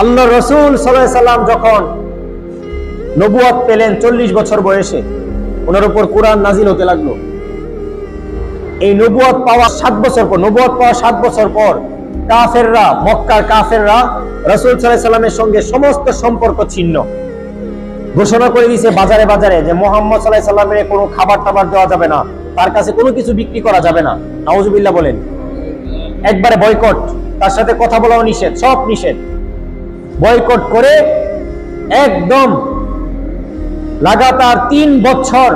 আল্লাহ রসুল সাল্লাল্লাহু আলাইহি সাল্লাম যখন নবুয়ত পেলেন 40 বছর বয়সে, ওনার উপর কোরআন নাজিল হতে লাগলো। এই নবুয়ত পাওয়া 7 বছর পর কাফেররা, মক্কার কাফেররা রাসূল সাল্লাল্লাহু আলাইহি সাল্লামের সঙ্গে সমস্ত সম্পর্ক ছিন্ন ঘোষণা করে দিয়েছে বাজারে বাজারে যে মুহাম্মদ সাল্লাল্লাহু আলাইহি সাল্লামের কোনো খাবার টাবার দেওয়া যাবে না, তার কাছে কোনো কিছু বিক্রি করা যাবে না। নাউজুবিল্লাহ বলেন। একবারে বয়কট, তার সাথে কথা বলাও নিষেধ, সব নিষেধ। বয়কট করে একদম লাগাতার 3 বছর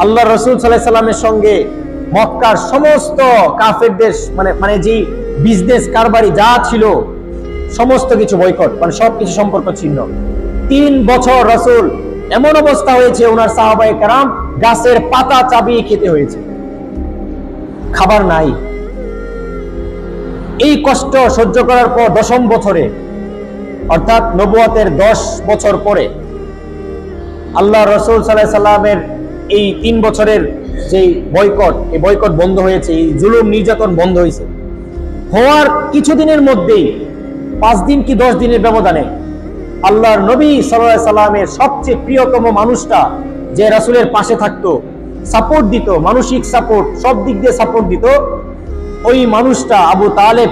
আল্লাহ রাসূল সাল্লাল্লাহু আলাইহি সাল্লামের সঙ্গে মক্কার সমস্ত কাফেরদের মানে যে বিজনেস কারবারি যা ছিল সমস্ত কিছু বয়কট, মানে সবকিছু সম্পর্ক ছিন্ন। 3 বছর রাসূল এমন অবস্থা হয়েছে, ওনার সাহাবায়ে কেরাম গাছের পাতা চাবিয়ে খেতে হয়েছে, খাবার নাই। এই কষ্ট সহ্য করার পর 10ম বছরে, অর্থাৎ নবুয়তের 10 বছর পরে আল্লাহ রাসূল সাল্লাল্লাহু আলাইহি সাল্লামের এই 3 বছরের যে বয়কট, এই বয়কট বন্ধ হয়েছে, এই জুলুম নির্যাতন বন্ধ হয়েছে। হওয়ার কিছুদিনের মধ্যেই, 5 দিন কি 10 দিনের ব্যবধানে আল্লাহর নবী সাল্লাল্লাহু আলাইহি সাল্লামের সবচেয়ে প্রিয়তম মানুষটা, যে রাসূলের পাশে থাকতো, সাপোর্ট দিত, মানসিক সাপোর্ট, সব দিক দিয়ে সাপোর্ট দিত, ওই মানুষটা আবু তালেব,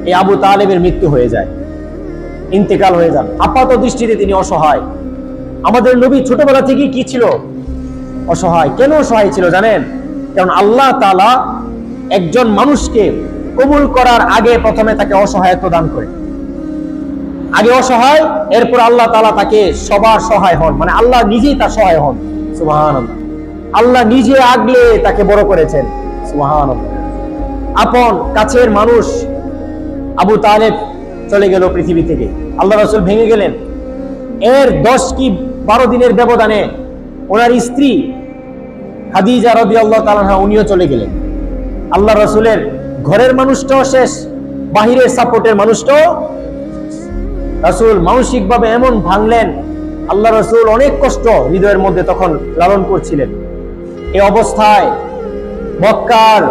এই আবু তালেবের মৃত্যু হয়ে যায়, ইন্তেকাল হয়ে যান। আপাত দৃষ্টিতে তিনি অসহায়। আমাদের নবী ছোটবেলা থেকে কি ছিল? অসহায়। কেন অসহায় ছিল জানেন? কারণ আল্লাহ তাআলা একজন মানুষকে কবুল করার আগে প্রথমে তাকে অসহায়ত্ব দান করে। আগে অসহায়, এরপর আল্লাহ তাআলা তাকে সবার সহায় হন, মানে আল্লাহ নিজেই তার সহায় হন। সুবহানাল্লাহ। আল্লাহ নিজে আগলে তাকে বড় করেছেন। সুবহানাল্লাহ। আপন কাছের মানুষ আবু তালেব চলে গেল পৃথিবী থেকে, আল্লাহ রাসূল ভেঙে গেলেন। এর 10 কি 12 দিনের ব্যবধানে ওনার স্ত্রী খাদিজা রাদিয়াল্লাহু তাআলা আনহা উনিও চলে গেলেন। আল্লাহ রাসূলের ঘরের মানুষটাও শেষ, বাহিরের সাপোর্টের মনুষ্যটাও। রাসূল মানসিকভাবে এমন ভাঙলেন, আল্লাহ রাসূল অনেক কষ্ট হৃদয়ের মধ্যে তখন লালন করছিলেন। এই অবস্থায় মক্কার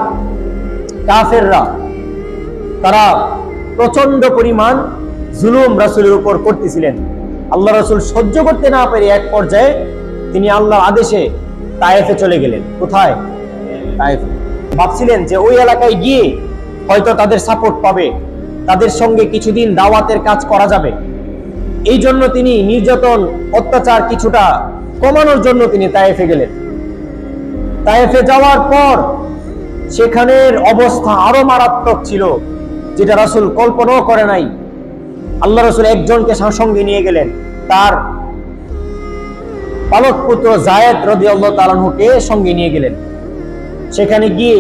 কাফেররা তারা প্রচন্ড পরিমাণ জুলুম রাসূলের উপর করতেছিলেন। আল্লাহ রাসূল সহ্য করতে না পেরে এক পর্যায়ে তিনি আল্লাহর আদেশে তায়েফে চলে গেলেন। কোথায়? তায়েফে। ভাবছিলেন যে ওই এলাকায় গিয়ে হয়তো তাদের সাপোর্ট পাবে, তাদের সঙ্গে কিছুদিন দাওয়াতের কাজ করা যাবে। এই জন্য তিনি নির্যাতন, অত্যাচার কিছুটা কমানোর জন্য তিনি তায়েফে গেলেন। তায়েফে যাওয়ার পর সেখানের অবস্থা আরো মারাত্মক ছিল, যেটা রাসূল কল্পনাও করে নাই। আল্লাহ রাসূল একজনকে সঙ্গে নিয়ে গেলেন, তার পালক পুত্র যায়েদ রাদিয়াল্লাহু তাআলা আনহুকে সঙ্গে নিয়ে গেলেন। সেখানে গিয়ে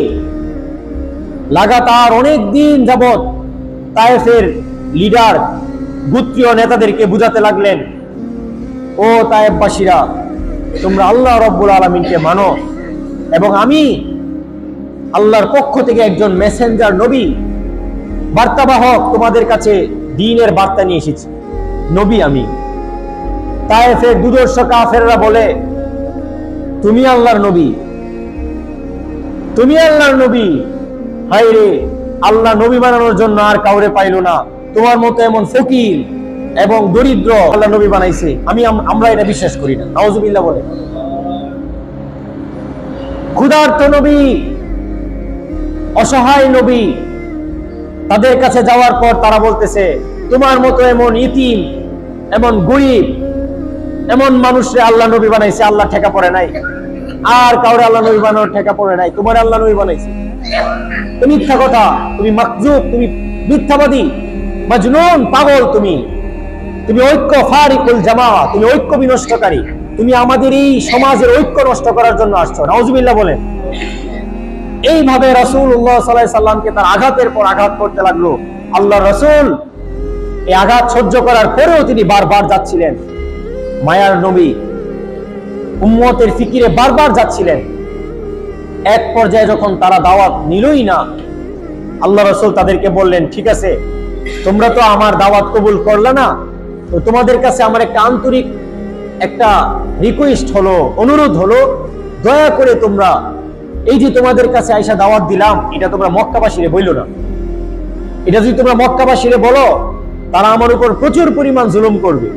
লাগাতার অনেক দিন যাবত তায়েফের লিডার, গোত্রীয় নেতাদেরকে বুঝাতে লাগলেন, ও তায়েফবাসীরা, তোমরা আল্লাহ রাব্বুল আলামিনকে মানো, এবং আমি আল্লাহর পক্ষ থেকে একজন মেসেঞ্জার, নবী, বার্তাবাহক, তোমাদের কাছে দ্বীনের বার্তা নিয়ে এসেছি, নবী আমি। তায়েফের দুর্দর্শ কাফেররা বলে, তুমি আল্লাহর নবী, তুমি আল্লাহর নবী। হায় রে, আল্লাহ নবী বানানোর জন্য আর কাউরে পাইল না, তোমার মতো এমন ফকির এবং দরিদ্র আল্লাহ নবী বানাইছে, আমরা এটা বিশ্বাস করি না। নাউজুবিল্লাহ বলে। ক্ষুধার্ত নবী, অসহায় নবী, তাদের কাছে যাওয়ার পর তারা বলতেছে, তোমার মতো এমন ইতিম, এমন গরিব, এমন মানুষরে আল্লাহ নবী বানাইছে, আল্লাহ ঠেকা পড়ে নাই, আর কাউরে আল্লাহ নবী বানানোর ঠেকা পড়ে নাই, তোমার আল্লাহ নবী বানাইছে। তুমি মিথ্যা কথা, তুমি মাকজুব, তুমি মিথ্যাবাদী, মাজনুন, পাগল, তুমি ঐক্য ফারিকুল জামা, তুমি ঐক্য বিনষ্টকারী, তুমি আমাদের এই সমাজের ঐক্য নষ্ট করার জন্য আসছো। নাউজুবিল্লাহ বলেন। এইভাবে রাসূলুল্লাহ সাল্লাল্লাহু আলাইহি সাল্লামকে তার আঘাতের পর আঘাত করতে লাগলো। আল্লাহ রাসূল এই আঘাত সহ্য করার পরেও তিনি বারবার যাচ্ছিলেন, মায়ার নবী উম্মতের ফিকিরে বারবার যাচ্ছিলেন। এক পর্যায়ে যখন তারা দাওয়াত নিলই না, আল্লাহ রাসূল তাদেরকে বললেন, ঠিক আছে, তোমরা তো আমার দাওয়াত কবুল করলে না, তো তোমাদের কাছে আমার একটা আন্তরিক একটা রিকোয়েস্ট হলো, অনুরোধ হলো, দয়া করে তোমরা এই যে তোমাদের কাছে আইসা দাওয়াত দিলাম, এটা তোমরা মক্কাবাসীরে বইলো না। এটা যদি তোমরা মক্কাবাসীরে বলো, তারা আমার উপর প্রচুর পরিমাণ জুলুম করবে।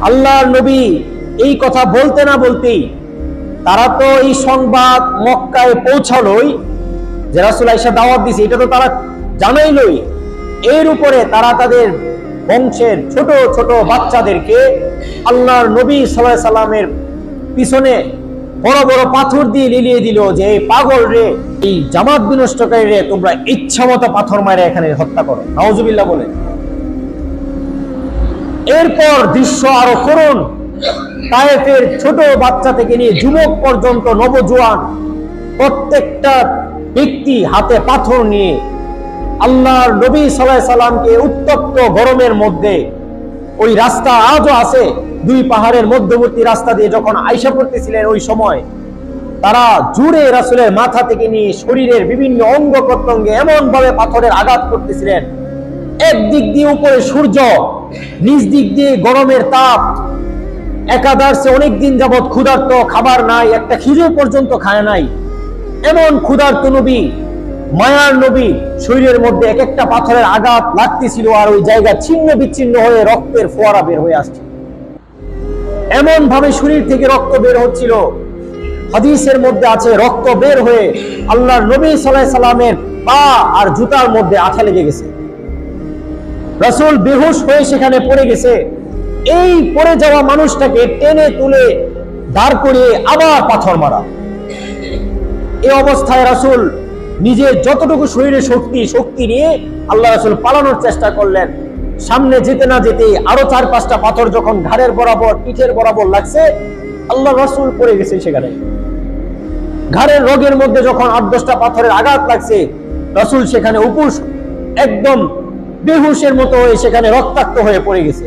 আল্লাহর নবী এই কথা বলতে না বলতেই তারা তো এই সংবাদ মক্কায় পৌঁছালোই যে রাসূল আয়েশা দাওয়াত দিছে, এটা তো তারা জানাইলই। এর উপরে তারা তাদের বংশের ছোট ছোট বাচ্চাদেরকে আল্লাহর নবী সাল্লাল্লাহু আলাইহি সাল্লামের পিছনে বড় বড় পাথর দিয়ে লিলিয়ে দিল যে এই পাগল রে, এই জামাত বিনষ্টকারী রে, তোমরা ইচ্ছা মতো পাথর মারে এখানে হত্যা করো, নাউজুবিল্লাহ বলে। এরপর দৃশ্য আরো করুন। তায়েফের ছোট বাচ্চা থেকে নিয়ে যুবক পর্যন্ত, নবজোয়ান প্রত্যেকটা ব্যক্তি হাতে পাথর নিয়ে আল্লাহর নবী সাল্লাল্লাহু আলাইহি সাল্লামকে উত্তপ্ত গরমের মধ্যে, ওই রাস্তা আজও আছে, দুই পাহাড়ের মধ্যবর্তী রাস্তা দিয়ে যখন আয়েশা করতেছিলেন, ওই সময় তারা জুড়ে রাসূলের মাথা থেকে নিয়ে শরীরের বিভিন্ন অঙ্গ প্রত্যঙ্গে এমন ভাবে পাথরের আঘাত করতেছিলেন। একদিক দিয়ে উপরে সূর্য, নিচ দিক দিয়ে গরমের তাপ, একাদার্সে অনেকদিন যাবৎ ক্ষুধার্ত, খাবার নাই, একটা খিজুর পর্যন্ত খায় নাই, এমন ক্ষুধার্ত নবী, মায়ার নবী, শরীরের মধ্যে এক একটা পাথরের আঘাত লাগতেছিল, আর ওই জায়গা ছিন্ন বিচ্ছিন্ন হয়ে রক্তের ফোয়ারা বের হয়ে আসছে। এমন ভাবে শরীর থেকে রক্ত বের হচ্ছিল, হাদিসের মধ্যে আছে রক্ত বের হয়ে আল্লাহর নবী সাল্লাল্লাহু আলাইহি সাল্লামের পা আর জুতার মধ্যে আঠা লেগে গেছে। রাসূল বেহুশ হয়ে সেখানে পড়ে গেছে। এই পড়ে যাওয়া মানুষটাকে টেনে তুলে দাঁড় করিয়ে আবার পাথর মারা। এই অবস্থায় রাসূল নিজের যতটুকু শরীরে শক্তি নিয়ে আল্লাহ রাসূল পালানোর চেষ্টা করলেন। সামনে যেতে না যেতে আরো 4-5টা পাথর যখন ঘাড়ের বরাবর, পিঠের বরাবর লাগছে, আল্লাহ রাসূল পড়ে গেছে সেখানে। ঘাড়ের রগের মধ্যে যখন 8-10টা পাথরের আঘাত লাগছে, রাসূল সেখানে উপুশ, একদম বেহুশের মতো হয়ে সেখানে রক্তাক্ত হয়ে পড়ে গেছে।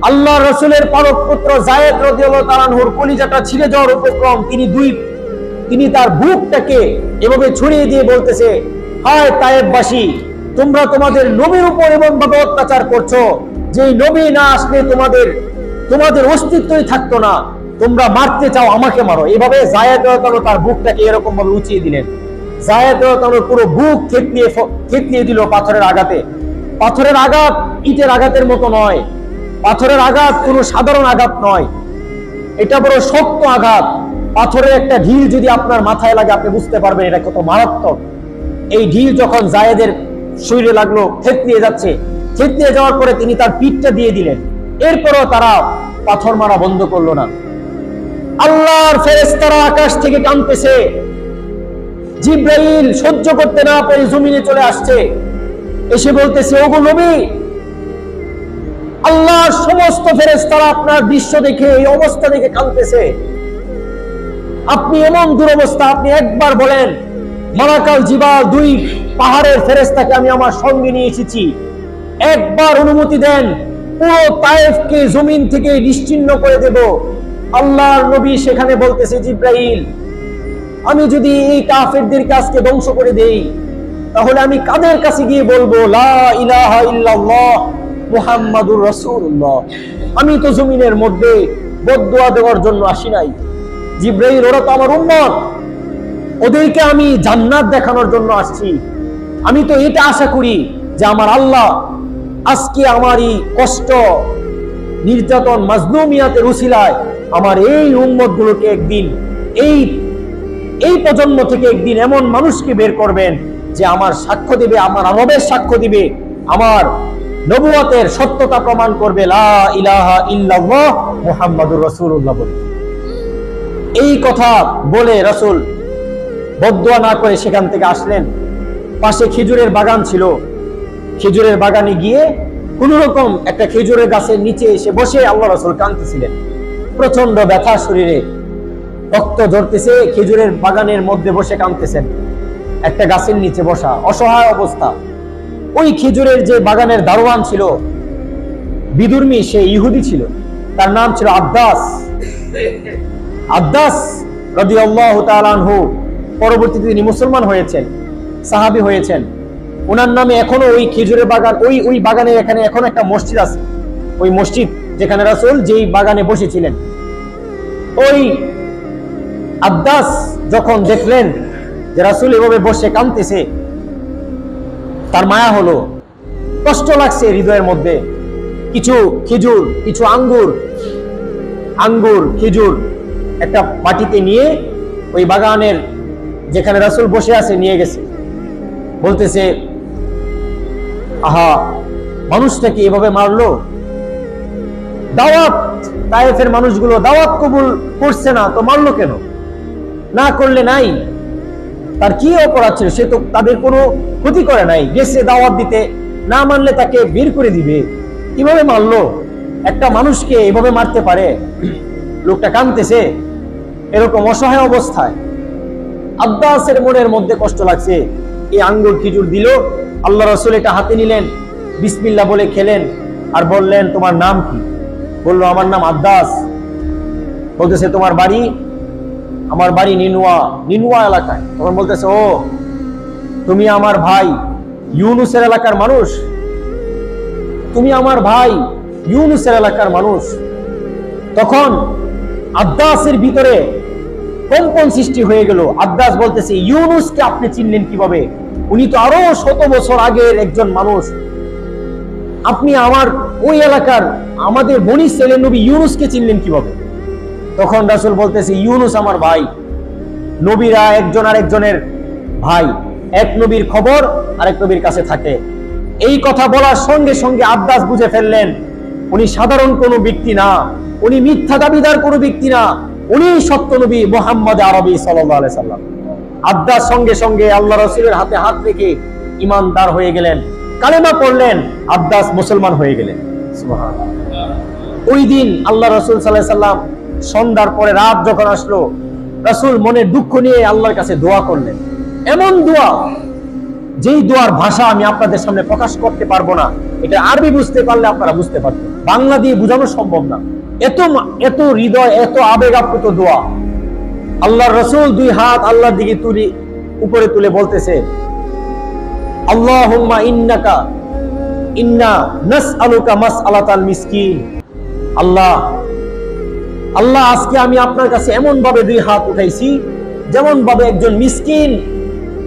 আল্লাহ রাসূলের পালক পুত্র যায়েদ রাদিয়াল্লাহু তাআলা আনহুর কলিজাটা ছিঁড়ে যাওয়ার উপক্রম। তিনি তার বুকটাকে এভাবে ছড়িয়ে দিয়ে বলতেছে, হায় তায়েফবাসী, তোমরা তোমাদের নবীর উপর এমন ভাবে অত্যাচার করছো যে নবী না আসলে তোমাদের অস্তিত্বই থাকতো না, তোমরা মারতে চাও, আমাকে মারো। এভাবে যায়েদ রাদিয়াল্লাহু তাআলা তার বুকটাকে এরকম ভাবে উঁচিয়ে দিলেন। যায়েদ রাদিয়াল্লাহু তাআলা পুরো বুক থেতলিয়ে দিল পাথরের আঘাতে। পাথরের আঘাত ইটের আঘাতের মতো নয়, পাথরের আঘাত কোনো সাধারণ আঘাত নয়, এটা বড় শক্ত আঘাত। পাথরের একটা ঢিল যদি আপনার মাথায় লাগে, আপনি বুঝতে পারবেন এটা কত মারাত্মক। এই ঢিল যখন যায়েদের শরীরে লাগলো, থেতলিয়ে যাচ্ছে, থেতলিয়ে যাওয়ার পরে তিনি তার পিঠটা দিয়ে দিলেন। এরপরও তারা পাথর মারা বন্ধ করলো না। আল্লাহর ফেরেশতারা আকাশ থেকে কাঁদতেছে। জিবরাইল সহ্য করতে না পেরে জমিনে চলে আসছে, এসে বলতেছে, ওগো নবী, আল্লাহর সমস্ত ফেরেশতারা আপনার দৃশ্য দেখে, এই অবস্থা দেখে কাঁদতেছে। আপনি এমন দুরবস্থা, আপনি একবার বলেন মালাকাল জিবাল, 2 পাহাড়ের ফেরেশতাকে আমি আমার সঙ্গে নিয়ে এসেছি, একবার অনুমতি দেন, পুরো তায়েফকে জমিন থেকে নিশ্চিহ্ন করে দেব। আল্লাহর নবী সেখানে বলতেছে, জিবরাইল, আমি যদি এই কাফেরদের কাজকে ধ্বংস করে দেই, তাহলে আমি কাদের কাছে গিয়ে বলবো লা ইলাহা ইল্লাল্লাহ মুহাম্মাদুর রাসূলুল্লাহ? আমি তো জমিনের মধ্যে বদদুয়া দেওয়ার জন্য আসি নাই। জিবরাইল, ওরা তো আমার উম্মত, ওদেরকে আমি জান্নাত দেখানোর জন্য আসছি। আমি তো এটা আশা করি যে আমার আল্লাহ আজকে আমারই কষ্ট, নির্যাতন, মাজলুমিয়াতের উসিলায় আমার এই উম্মতগুলোকে একদিন, এই প্রজন্ম থেকে একদিন এমন মানুষকে বের করবেন যে আমার সাক্ষ্য দিবে, আমার আরবের সাক্ষ্য দিবে, আমার নবুয়তের সত্যতা প্রমাণ করবে, লা ইলাহা ইল্লাল্লাহ মুহাম্মাদুর রাসূলুল্লাহ বলে। এই কথা বলে রাসূল বদদুয়া না করে সেখান থেকে আসলেন। পাশে খেজুরের বাগান ছিল, খেজুরের বাগানে গিয়ে কোন রকম একটা খেজুরের গাছের নিচে এসে বসে আল্লাহ রাসূল কাঁদতেছিলেন। প্রচন্ড ব্যথা, শরীরে রক্ত ঝরতেছে, খেজুরের বাগানের মধ্যে বসে কাঁদতেছেন, একটা গাছের নিচে বসা, অসহায় অবস্থা। ওই খেজুরের যে বাগানের দারোয়ান ছিল, বিদুর্মী, সে ইহুদি ছিল, তার নাম ছিল আদ্দাস রাদিয়াল্লাহু তাআলা আনহু। পরবর্তীতে তিনি মুসলমান হয়েছেন, সাহাবী হয়েছেন। ওনার নামে এখনো ওই খেজুরের বাগান, ওই বাগানের এখানে এখন একটা মসজিদ আছে। ওই মসজিদ যেখানে রাসূল যেই বাগানে বসেছিলেন, ওই আদ্দাস যখন দেখলেন যে রাসূল এভাবে বসে কাঁদতেছে, তার মায়া হলো। কষ্ট লাগছে হৃদয়ের মধ্যে। কিছু খেজুর, কিছু আঙ্গুর খেজুর একটা বাটিতে নিয়ে ওই বাগানের যেখানে রাসূল বসে আছে নিয়ে গেছে। বলতেছে, আহা, মানুষটাকে এভাবে মারলো। দাওয়াত, তায়েফের মানুষগুলো দাওয়াত কবুল করছে না, তো মারলো কেন? না করলে নাই, তার কি অপরাধ ছিল? সে তো তাদের কোনো ক্ষতি করে নাই, গেছে দাওয়াত দিতে, না মানলে তাকে বের করে দিবে। কিভাবে মারলো? একটা মানুষকে এভাবে মারতে পারে? লোকটা কাঁদতেছে এরকম অসহায় অবস্থায়। আব্বাসের মনের মধ্যে কষ্ট লাগছে। এই আঙ্গুর খেজুর দিল, আল্লাহ রাসূল এটা হাতে নিলেন, বিসমিল্লাহ বলে খেলেন, আর বললেন, তোমার নাম কি? বললো, আমার নাম আব্বাস। বলতেছে, তোমার বাড়ি? আমার বাড়ি নিনুয়া এলাকায়। তখন বলতেছে, ও, তুমি আমার ভাই ইউনুসের এলাকার মানুষ? তুমি আমার ভাই ইউনুসের এলাকার মানুষ? তখন আব্বাসের ভিতরে কম্পন সৃষ্টি হয়ে গেল। আব্বাস বলতেছে, ইউনুসকে আপনি চিনলেন কিভাবে? উনি তো আরো 100 বছর আগের একজন মানুষ। আপনি আমার ওই এলাকার আমাদের বনি ছেলে নবী ইউনুসকে চিনলেন কিভাবে? তখন রাসূল বলতেছে, ইউনুস আমার ভাই। নবীরা একজন আরেকজনের ভাই, এক নবীর খবর আরেক নবীর কাছে থাকে। এই কথা বলার সঙ্গে সঙ্গে আব্বাস বুঝে ফেললেন উনি সাধারণ কোনো ব্যক্তি না, উনি মিথ্যা দাবিদার কোনো ব্যক্তি না, উনি সত্য নবী মুহাম্মদ আরবি সাল্লাল্লাহু আলাইহি সাল্লাম। আব্বাস সঙ্গে সঙ্গে আল্লাহ রাসূলের হাতে হাত রেখে ঈমানদার হয়ে গেলেন, কালেমা পড়লেন, আব্বাস মুসলমান হয়ে গেলেন। সুবহানাল্লাহ। ওই দিন আল্লাহ রাসূল সাল্লাল্লাহু আলাইহি সাল্লাম সন্ধ্যার পরে রাত যখন আসলো, রাসূল মনে দুঃখ নিয়ে আল্লাহর কাছে দোয়া করলেন। এমন দোয়া, যেই দোয়ার ভাষা আমি আপনাদের সামনে প্রকাশ করতে পারবো না। এটা আরবি বুঝতে পারলে আপনারা বুঝতে পারবেন, বাংলা দিয়ে বোঝানো সম্ভব না। এত হৃদয়, এত আবেগ আপ্লুত দোয়া। আল্লাহর রাসূল 2 হাত আল্লাহর দিকে উপরে তুলে বলতেছে, আল্লাহুম্মা ইন্না নাসআলুকা মাসআলাতাল মিসকিন। আল্লাহ, আজকে আমি আপনার কাছে এমন ভাবে 2 হাত উঠাইছি যেমন ভাবে একজন মিসকিন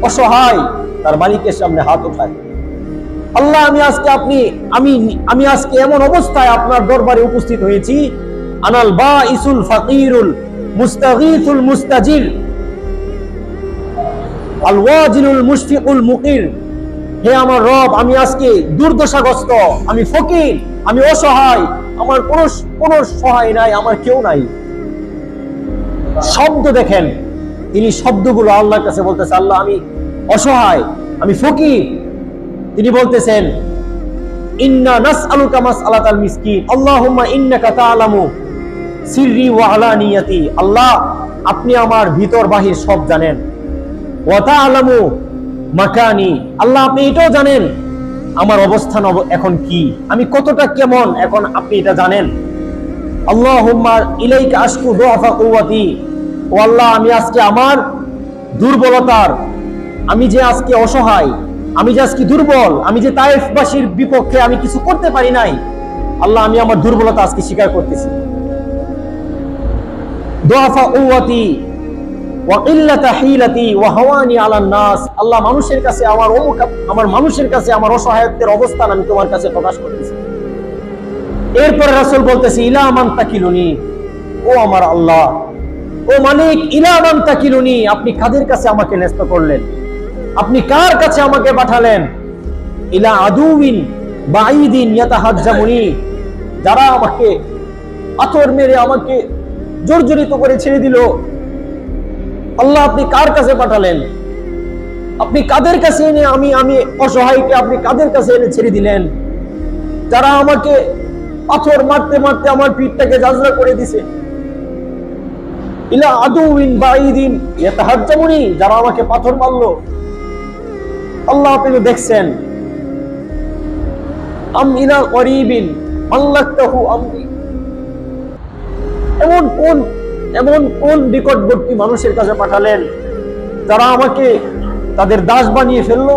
অসহায় তার মালিকের সামনে হাত উঠায়। আল্লাহ, আমি আজকে এমন অবস্থায় আপনার দরবারে উপস্থিত হয়েছি, আনাল বাঈসুল ফাকিরুল মুস্তাগীথুল মুস্তাজির আল ওয়াজিলুল মুশফিকুল মুকির। হে আমার রব, আমি আজকে দুর্দশাগ্রস্ত, আমি ফকির, আমি অসহায়, আমার কোনো সহায় নাই, আমার কেউ নাই। শব্দ দেখেন, তিনি শব্দগুলো আল্লাহর কাছে বলতেছে, আল্লাহ আমি অসহায়, আমি ফকির। তিনি বলতেছেন, ইন্না নাসআলুকা মাসআলাতাল মিসকিন, আল্লাহুম্মা ইন্নাকা তা'লামু সিররি ওয়া আলানিয়াতি। আল্লাহ, আপনি আমার ভিতর বাহির সব জানেন। ওয়া তা'লামু মাকানি, আল্লাহ আপনি এটাও জানেন আমার অবস্থান এখন কি, আমি কতটা কেমন এখন, আপনি এটা জানেন। আল্লাহুম্মা ইলাইকা আশকু দুআফা কুওয়াতি। ও আল্লাহ, আমি আজকে আমার দুর্বলতার, আমি যে আজকে অসহায়, আমি যে আজকে দুর্বল, আমি যে তায়েফবাসীর বিপক্ষে আমি কিছু করতে পারি নাই, আল্লাহ আমি আমার দুর্বলতা আজকে স্বীকার করতেছি। দুআফা কুওয়াতি ওয়া কিল্লাতা হিলাতি ওয়া হাওয়ানি আলান নাস। আল্লাহ, মানুষের কাছে আমার অসহায়ত্বের অবস্থান আমি তোমার কাছে প্রকাশ করতেছি। এরপরে রাসূল বলতেছে, ইলা মান তাকিলুনি, ও আমার আল্লাহ, ও মালিক, ইলা মান তাকিলুনি, আপনি কাদের কাছে আমাকে ন্যস্ত করলেন? আপনি কার কাছে আমাকে পাঠালেন? ইলা আদুইন বাঈদিন ইয়াতাহাজ্জামুনি, যারা আমাকে পাথর মেরে আমাকে জর্জরিত করে ছেড়ে দিল। আল্লাহ, আপনি কার কাছে পাঠালেন? আপনি কাদের কাছে এনে আমি অসহায়কে আপনি কাদের কাছে এনে ছেড়ে দিলেন? যারা আমাকে পাথর মারতে মারতে আমার পিঠটাকে জাজরা করে দিছে। ইলা আদুইন বাঈদিন ইয়াতাহাজ্জামুনি, যারা আমাকে পাথর মারলো। আল্লাহ, আপনি তো দেখছেন। আম ইলা করিবিন মাল্লাকতাহু আমরি, এমন কোন নিকটবর্তী মানুষের কাছে পাঠালেন যারা আমাকে তাদের দাস বানিয়ে ফেললো,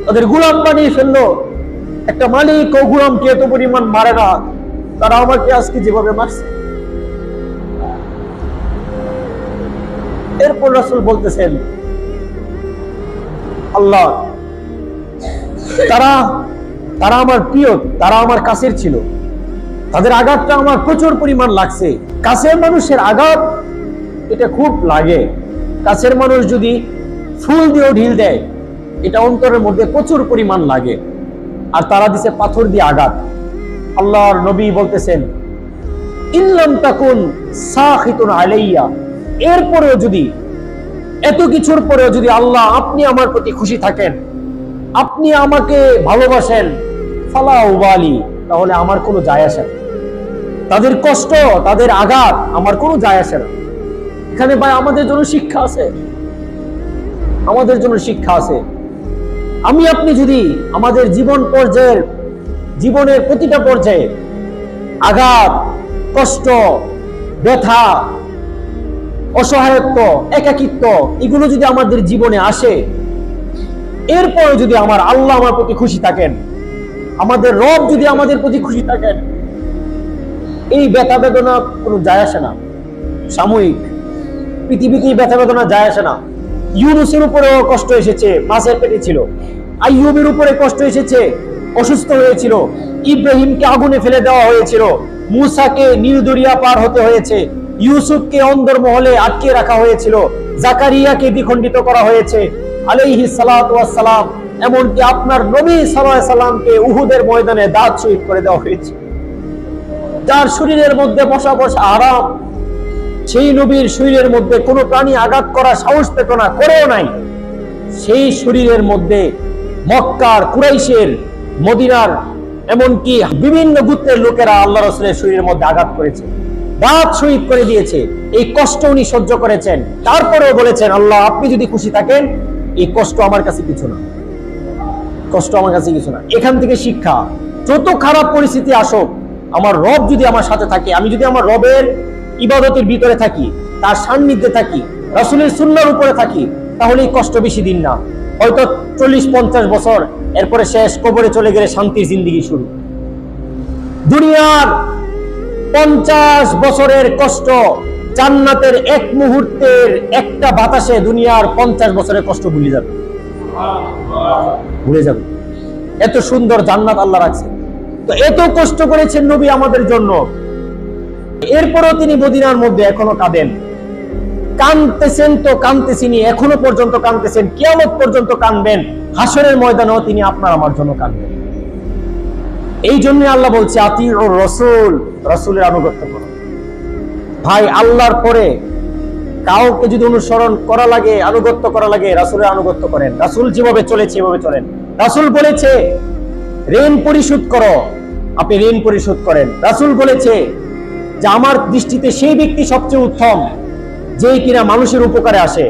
তাদের গোলাম বানিয়ে ফেললো। একটা মালিক ও গোলামকে এত পরিমাণ মারে না, তারা আমাকে আজকে যেভাবে মারছে। এরপর রাসূল বলতেছেন, আল্লাহ, তারা তারা আমার প্রিয়, তারা আমার কাছের ছিল, তাদের আঘাতটা আমার প্রচুর পরিমাণ লাগছে। কাছের মানুষের আঘাত এটা খুব লাগে। কাছের মানুষ যদি ফুল দিয়েও ঢিল দেয়, এটা অন্তরের মধ্যে প্রচুর পরিমাণ লাগে। আর তারা দিছে পাথর দিয়ে আঘাত। আল্লাহর নবী বলতেছেন, ইল্লাম তাকুন সাখিতুন আলাইয়া, এরপরেও যদি, এত কিছুর পরেও যদি আল্লাহ আপনি আমার প্রতি খুশি থাকেন, আপনি আমাকে ভালোবাসেন, ফালা উবালি, তাহলে আমার কোনো যায় আসে না। তাদের কষ্ট, তাদের আঘাত আমার কোনো যায় আসে না। এখানে ভাই আমাদের জন্য শিক্ষা আছে, আমাদের জন্য শিক্ষা আছে। আমি আপনি যদি আমাদের জীবন পর্যায়ের, জীবনের প্রতিটা পর্যায়ে আঘাত, কষ্ট, ব্যথা, অসহায়ত্ব, একাকিত্ব, এগুলো যদি আমাদের জীবনে আসে, এরপরে যদি আমার আল্লাহ আমার প্রতি খুশি থাকেন, আমাদের রব যদি আমাদের প্রতি খুশি থাকেন, এই ব্যথা বেদনা কোনো যায় আসে না। সাময়িক পৃথিবীতেই ব্যথা বেদনা যায় আসে না। ইউনুসের উপরেও কষ্ট এসেছে, মাছের পেটে ছিল। আইয়ুবের উপরে কষ্ট এসেছে, অসুস্থ হয়েছিল। ইব্রাহিমকে আগুনে ফেলে দেওয়া হয়েছিল, মুসাকে নীল দরিয়া পার হতে হয়েছে, ইউসুফকে অন্দর মহলে আটকে রাখা হয়েছিল, জাকারিয়াকে দ্বিখণ্ডিত করা হয়েছে আলাইহিস সালাতু ওয়াস সালাম। এমনকি আপনার নবী সাল্লাল্লাহু আলাইহি সাল্লামকে উহুদের ময়দানে দাঁত শহীদ করে দেওয়া হয়েছে। যার শরীরের মধ্যে বসা বসা আরাম, সেই নবীর শরীরের মধ্যে কোনো প্রাণী আঘাত করা সাহস পেত না, করেও নাই। সেই শরীরের মধ্যে মক্কার, কুরাইশের, মদিনার, এমনকি বিভিন্ন গোত্রের লোকেরা আল্লাহ রাসূলের শরীরের মধ্যে আঘাত করেছে, দাঁত শহীদ করে দিয়েছে। এই কষ্ট উনি সহ্য করেছেন, তারপরেও বলেছেন, আল্লাহ আপনি যদি খুশি থাকেন, এই কষ্ট আমার কাছে কিছু না, কষ্ট আমার কাছে কিছু না। এখান থেকে শিক্ষা, যত খারাপ পরিস্থিতি আসুক, আমার রব যদি আমার সাথে থাকে, আমি যদি আমার রবের ইবাদতের ভিতরে থাকি, তার সান্নিধ্যে থাকি, রাসূলের সুন্নাহর উপরে থাকি, তাহলে এই কষ্ট বেশি দিন না, হয়তো 40-50 বছর, এরপরে শেষ, কবরে চলে গেলে শান্তির জিন্দেগি শুরু। দুনিয়ার 50 বছরের কষ্ট জান্নাতের এক মুহূর্তের একটা বাতাসে দুনিয়ার 50 বছরের কষ্ট ভুলে যাবে, ভুলে যাবে। এত সুন্দর জান্নাত আল্লাহ রাখছে। তো এত কষ্ট করেছেন নবী আমাদের জন্য, এরপরও তিনি মদিনার মধ্যে এখনো কাঁদেন। কাঁদতেছেন তো কাঁদতেছিনি, এখনো পর্যন্ত কাঁদতেছেন, কিয়ামত পর্যন্ত কাঁদবেন, হাসরের ময়দানেও তিনি আপনার আমার জন্য কাঁদবেন। এই জন্য আল্লাহ বলছে, আতিউর রাসূল, রাসূলের আনুগত্য করো। ভাই, আল্লাহর পরে কাউকে যদি অনুসরণ করা লাগে, আনুগত্য করা লাগে, রাসূলের আনুগত্য করেন। রাসূল যেভাবে চলেছে এভাবে চলেন। রাসূল বলেছে ঋণ পরিশোধ করো, আপনি ঋণ পরিশোধ করেন। রাসূল বলেছে যে আমার দৃষ্টিতে সেই ব্যক্তি সবচেয়ে উত্তম যে কিনা মানুষের উপকারে আসে।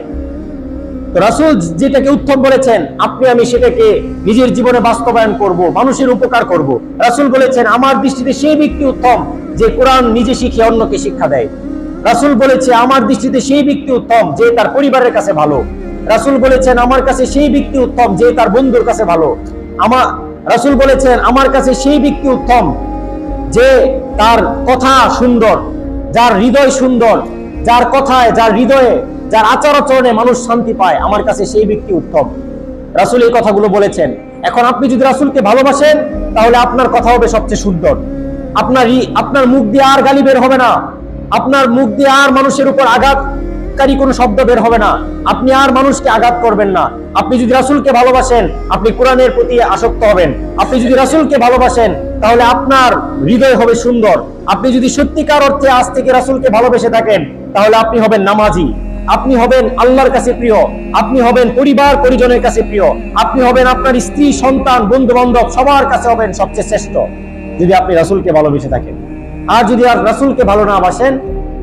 তো রাসূল যেটাকে উত্তম বলেছেন, আপনি আমি সেটাকে নিজের জীবনে বাস্তবায়ন করব, মানুষের উপকার করব। রাসূল বলেছেন আমার দৃষ্টিতে সেই ব্যক্তি উত্তম যে কোরআন নিজে শিখে অন্যকে শিক্ষা দেয়। রাসূল বলেছে আমার দৃষ্টিতে সেই ব্যক্তি উত্তম যে তার পরিবারের কাছে ভালো। রাসূল বলেছেন আমার কাছে সেই ব্যক্তি উত্তম যে তার বন্ধুর কাছে ভালো। রাসূল বলেছেন আমার কাছে সেই ব্যক্তি উত্তম যে তার কথা সুন্দর, যার হৃদয় সুন্দর, যার কথায়, যার হৃদয়ে, যার আচার আচরণে মানুষ শান্তি পায়, আমার কাছে সেই ব্যক্তি উত্তম। রাসূল এই কথাগুলো বলেছেন। এখন আপনি যদি রাসূলকে ভালোবাসেন, তাহলে আপনার কথা হবে সবচেয়ে সুন্দর। আপনার মুখ দিয়ে আর গালি বের হবে না, আপনার মুখ দিয়ে আর মানুষের উপর আঘাতকারী কোনো শব্দ বের হবে না, আপনি আর মানুষকে আঘাত করবেন না। আপনি যদি রাসূলকে ভালোবাসেন, আপনি কোরআনের প্রতি আসক্ত হবেন। আপনি যদি রাসূলকে ভালোবাসেন, তাহলে আপনার হৃদয় হবে সুন্দর। আপনি যদি সত্যিকার অর্থে আজ থেকে রাসূলকে ভালোবেসে থাকেন, তাহলে আপনি হবেন নামাজি, আপনি হবেন আল্লাহর কাছে প্রিয়, আপনি হবেন পরিবার পরিজনের কাছে প্রিয়, আপনি হবেন আপনার স্ত্রী, সন্তান, বন্ধু বান্ধব সবার কাছে হবেন সবচেয়ে শ্রেষ্ঠ, যদি আপনি রাসূলকে ভালোবেসে থাকেন। আর যদি আর রাসূলকে ভালো না বাসেন,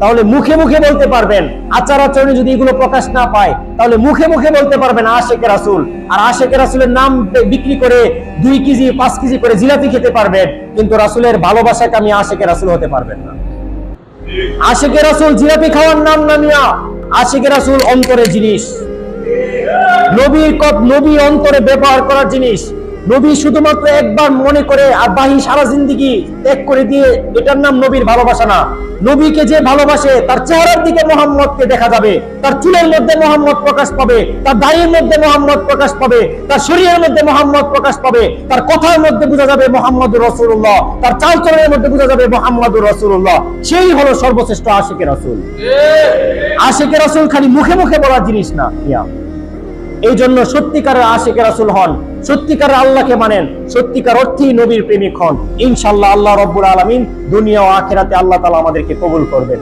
তাহলে মুখে মুখে বলতে পারবেন, আচার আচরণে যদি এগুলো প্রকাশ না পায়, তাহলে মুখে মুখে বলতে পারবেন আশেকে রাসূল। আর আশেকে রাসূলের নাম বিক্রি করে 2 কেজি 5 কেজি করে জিলাপি খেতে পারবেন, কিন্তু রাসূলের ভালোবাসাকে আমি আশেকে রাসূল হতে পারবেন না। আশেকে রাসূল জিলাপি খাওয়ার নাম না নিয়া, আশেকে রাসূল অন্তরের জিনিস, নবী অন্তরে ব্যবহার করার জিনিস। নবী শুধুমাত্র একবার মনে করে আর বাহি সারা জিন্দেগি ত্যাগ করে দিয়ে, এটার নাম নবীর ভালোবাসা না। নবীকে যে ভালোবাসে তার চেহারার দিকে মোহাম্মদকে দেখা যাবে, তার চুলের মধ্যে মোহাম্মদ প্রকাশ পাবে, তার দাড়ির মধ্যে মোহাম্মদ প্রকাশ পাবে, তার শরীরের মধ্যে মোহাম্মদ প্রকাশ পাবে, তার কথার মধ্যে বোঝা যাবে মোহাম্মদুর রাসূলুল্লাহ, তার চালচলনের মধ্যে বোঝা যাবে মোহাম্মদুর রাসূলুল্লাহ। সেই হলো সর্বশ্রেষ্ঠ আশিকে রাসূল। আশিকে রাসূল খালি মুখে মুখে বলার জিনিস না। এই জন্য সত্যিকারের আশিকে রাসূল হন, সত্যিকারের আল্লাহকে মানেন, সত্যিকার অর্থেই নবীর প্রেমিক হন। ইনশাআল্লাহ আল্লাহ রাব্বুল আলামিন দুনিয়া ও আখিরাতে আল্লাহ তাআলা আমাদেরকে কবুল করবেন।